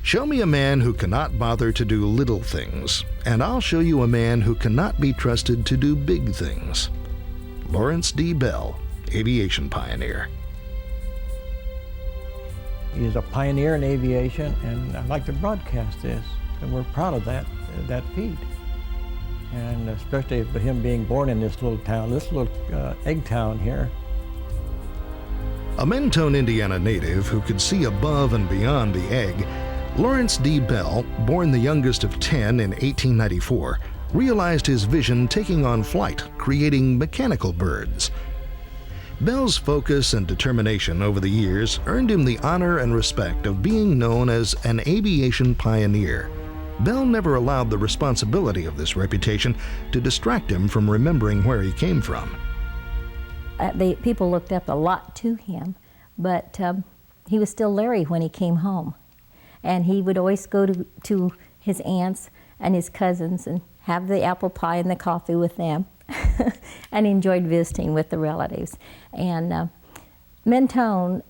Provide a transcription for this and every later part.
Show me a man who cannot bother to do little things, and I'll show you a man who cannot be trusted to do big things. Lawrence D. Bell, aviation pioneer. He's a pioneer in aviation, and I'd like to broadcast this, and we're proud of that feat. And especially for him being born in this little town, this little egg town here. A Mentone, Indiana native who could see above and beyond the egg, Lawrence D. Bell, born the youngest of 10 in 1894, realized his vision taking on flight, creating mechanical birds. Bell's focus and determination over the years earned him the honor and respect of being known as an aviation pioneer. Bell never allowed the responsibility of this reputation to distract him from remembering where he came from. People looked up a lot to him, but he was still Larry when he came home. And he would always go to his aunts and his cousins and have the apple pie and the coffee with them and enjoyed visiting with the relatives. And Mentone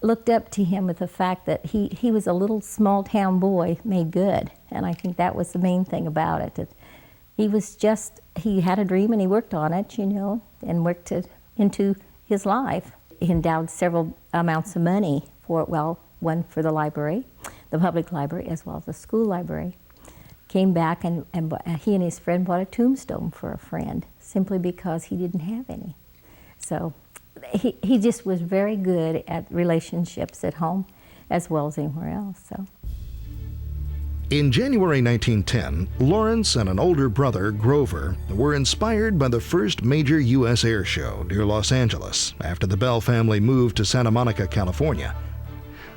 looked up to him with the fact that he was a little small town boy made good. And I think that was the main thing about it. That he had a dream and he worked on it, you know, and worked it into his life. He endowed several amounts of money for it, well, one for the library, the public library, as well as the school library. Came back and he and his friend bought a tombstone for a friend simply because he didn't have any. So he just was very good at relationships at home as well as anywhere else. So. In January 1910, Lawrence and an older brother, Grover, were inspired by the first major U.S. air show near Los Angeles after the Bell family moved to Santa Monica, California.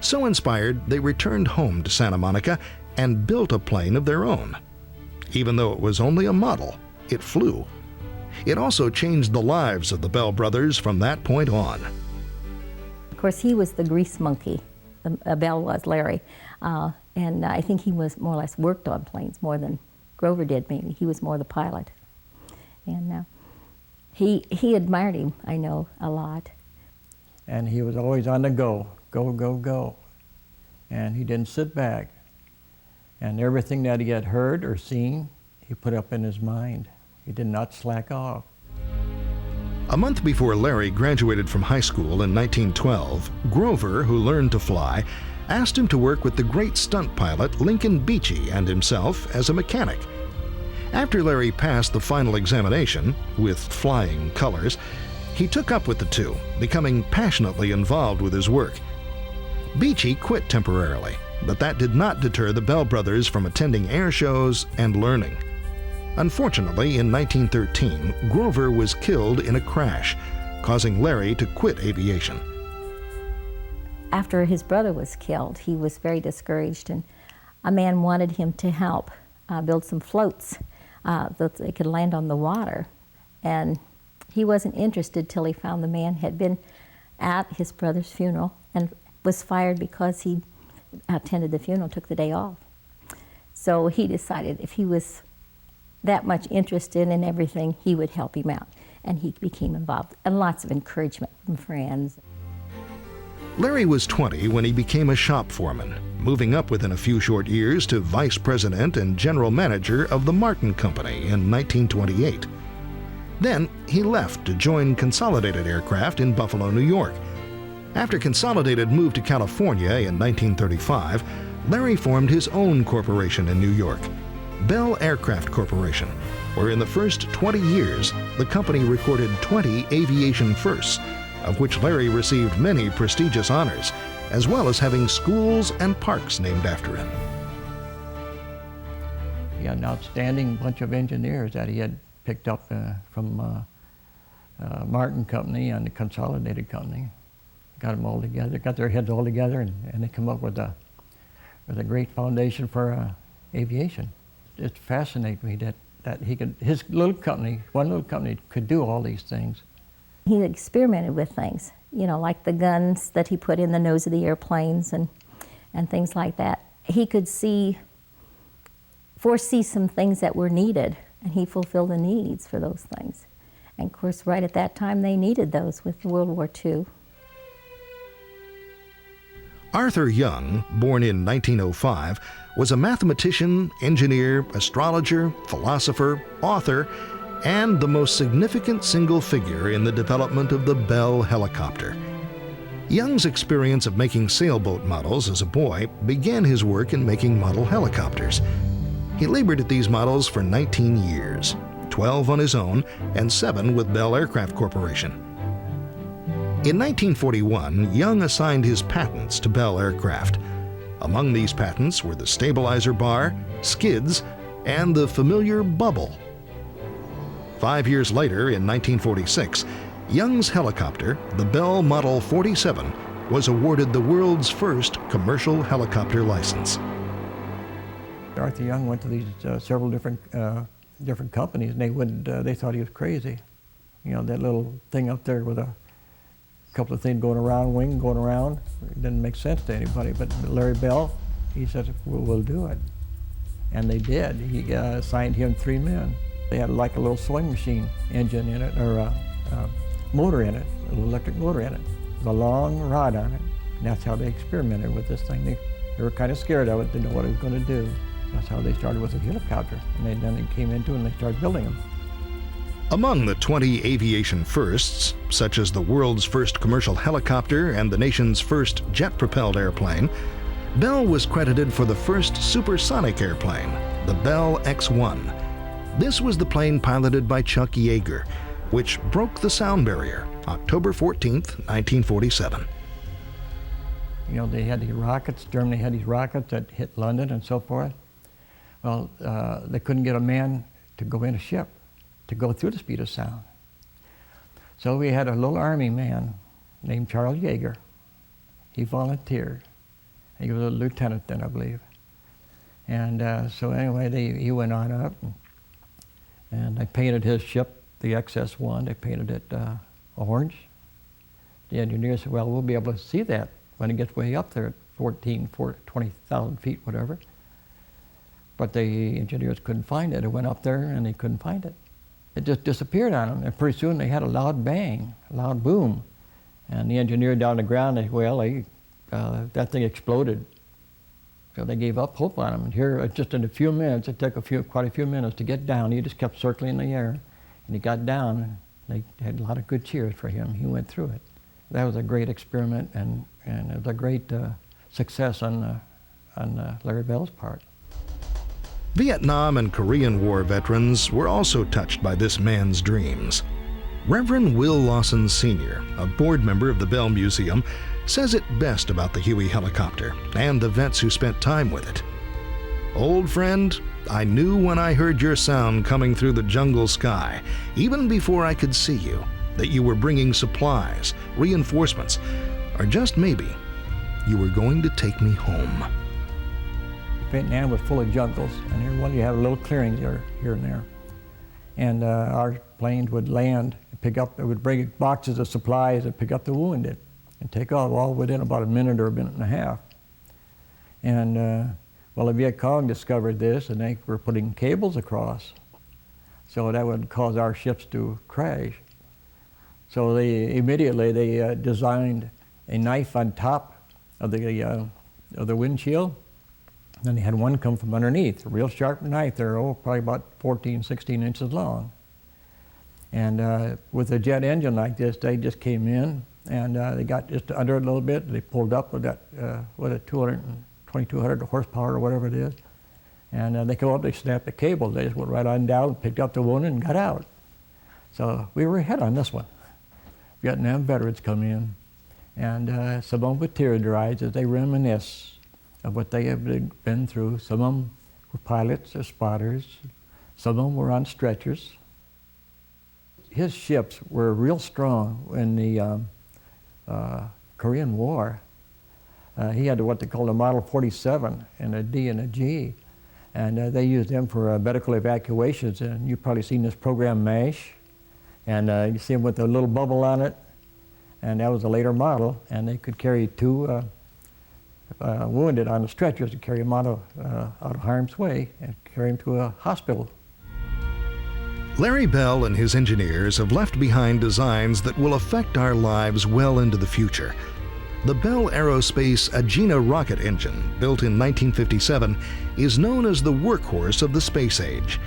So inspired, they returned home to Santa Monica and built a plane of their own. Even though it was only a model, it flew. It also changed the lives of the Bell brothers from that point on. Of course, he was the grease monkey. Bell was, Larry. And I think he was more or less worked on planes more than Grover did, maybe. He was more the pilot. And he admired him, I know, a lot. And he was always on the go, go, go, go. And he didn't sit back. And everything that he had heard or seen, he put up in his mind. He did not slack off. A month before Larry graduated from high school in 1912, Grover, who learned to fly, asked him to work with the great stunt pilot Lincoln Beechey and himself as a mechanic. After Larry passed the final examination, with flying colors, he took up with the two, becoming passionately involved with his work. Beechey quit temporarily, but that did not deter the Bell brothers from attending air shows and learning. Unfortunately, in 1913, Grover was killed in a crash, causing Larry to quit aviation. After his brother was killed, he was very discouraged, and a man wanted him to help build some floats that they could land on the water. And he wasn't interested till he found the man had been at his brother's funeral and was fired because he attended the funeral, took the day off. So he decided if he was that much interested in everything, he would help him out. And he became involved, and lots of encouragement from friends. Larry was 20 when he became a shop foreman, moving up within a few short years to vice president and general manager of the Martin Company in 1928. Then he left to join Consolidated Aircraft in Buffalo, New York. After Consolidated moved to California in 1935, Larry formed his own corporation in New York, Bell Aircraft Corporation, where in the first 20 years, the company recorded 20 aviation firsts, of which Larry received many prestigious honors, as well as having schools and parks named after him. He had an outstanding bunch of engineers that he had picked up from Martin Company and the Consolidated Company. Got them all together, got their heads all together, and they come up with a great foundation for aviation. It fascinates me that he could, his little company, one little company, could do all these things. He experimented with things, you know, like the guns that he put in the nose of the airplanes and things like that. He could foresee some things that were needed, and he fulfilled the needs for those things. And of course, right at that time, they needed those with World War II. Arthur Young, born in 1905, was a mathematician, engineer, astrologer, philosopher, author, and the most significant single figure in the development of the Bell helicopter. Young's experience of making sailboat models as a boy began his work in making model helicopters. He labored at these models for 19 years, 12 on his own and 7 with Bell Aircraft Corporation. In 1941, Young assigned his patents to Bell Aircraft. Among these patents were the stabilizer bar, skids, and the familiar bubble. 5 years later, in 1946, Young's helicopter, the Bell Model 47, was awarded the world's first commercial helicopter license. Arthur Young went to these several different companies, and they thought he was crazy. You know, that little thing up there with a couple of things going around, wing going around, it didn't make sense to anybody. But Larry Bell, he said, we'll do it. And they did. He assigned him 3 men. They had like a little sewing machine engine in it, or a motor in it, a little electric motor in it, with a long rod on it. And that's how they experimented with this thing. They were kind of scared of it, didn't know what it was going to do. That's how they started with a helicopter. And then they came into it and they started building them. Among the 20 aviation firsts, such as the world's first commercial helicopter and the nation's first jet-propelled airplane, Bell was credited for the first supersonic airplane, the Bell X-1. This was the plane piloted by Chuck Yeager, which broke the sound barrier October 14th, 1947. You know, they had these rockets, Germany had these rockets that hit London and so forth. Well, they couldn't get a man to go in a ship to go through the speed of sound. So we had a little army man named Charles Yeager. He volunteered. He was a lieutenant then, I believe. And so anyway, he went on up and they painted his ship, the XS-1, they painted it orange. The engineer said, well, we'll be able to see that when it gets way up there at 20,000 feet, whatever. But the engineers couldn't find it. It went up there and they couldn't find it. It just disappeared on them, and pretty soon they had a loud bang, a loud boom. And the engineer down on the ground, that thing exploded. So they gave up hope on him. And here, just in a few minutes, it took quite a few minutes to get down. He just kept circling in the air. And he got down, and they had a lot of good cheers for him. He went through it. That was a great experiment, and it was a great success on Larry Bell's part. Vietnam and Korean War veterans were also touched by this man's dreams. Reverend Will Lawson Sr., a board member of the Bell Museum, says it best about the Huey helicopter and the vets who spent time with it. Old friend, I knew when I heard your sound coming through the jungle sky, even before I could see you, that you were bringing supplies, reinforcements, or just maybe, you were going to take me home. Vietnam was full of jungles, and you have little clearings here and there. And our planes would land and pick up, it would bring boxes of supplies and pick up the wounded and take off, all within about a minute or a minute and a half. And well, the Viet Cong discovered this, and they were putting cables across. So that would cause our ships to crash. So they immediately designed a knife on top of the windshield. Then they had one come from underneath, a real sharp knife. They're probably about 14, 16 inches long. And with a jet engine like this, they just came in and they got just under it a little bit. They pulled up with that, 2,200 horsepower or whatever it is. And they come up, they snapped the cable. They just went right on down, picked up the wounded and got out. So we were ahead on this one. Vietnam veterans come in, and some of them with tear eyes as they reminisce of what they have been through. Some of them were pilots or spotters. Some of them were on stretchers. His ships were real strong in the Korean War. He had what they called a Model 47 and a D and a G. And they used them for medical evacuations. And you've probably seen this program, MASH. And you see them with a little bubble on it. And that was a later model. And they could carry two wounded on the stretchers to carry them out of harm's way and carry them to a hospital. Larry Bell and his engineers have left behind designs that will affect our lives well into the future. The Bell Aerospace Agena rocket engine, built in 1957, is known as the workhorse of the space age.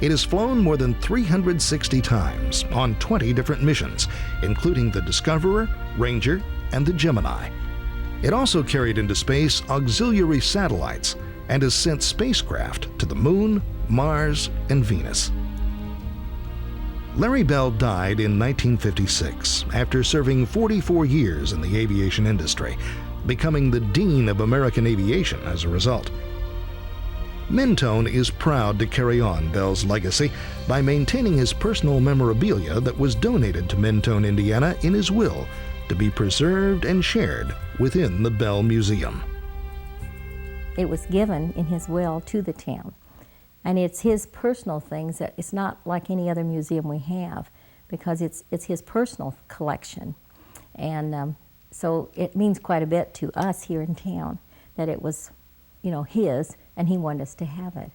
It has flown more than 360 times on 20 different missions, including the Discoverer, Ranger, and the Gemini. It also carried into space auxiliary satellites and has sent spacecraft to the Moon, Mars, and Venus. Larry Bell died in 1956 after serving 44 years in the aviation industry, becoming the Dean of American Aviation as a result. Mentone is proud to carry on Bell's legacy by maintaining his personal memorabilia that was donated to Mentone, Indiana in his will to be preserved and shared within the Bell Museum. It was given in his will to the town. And it's his personal things. That it's not like any other museum we have, because it's his personal collection. And so it means quite a bit to us here in town that it was, his, and he wanted us to have it.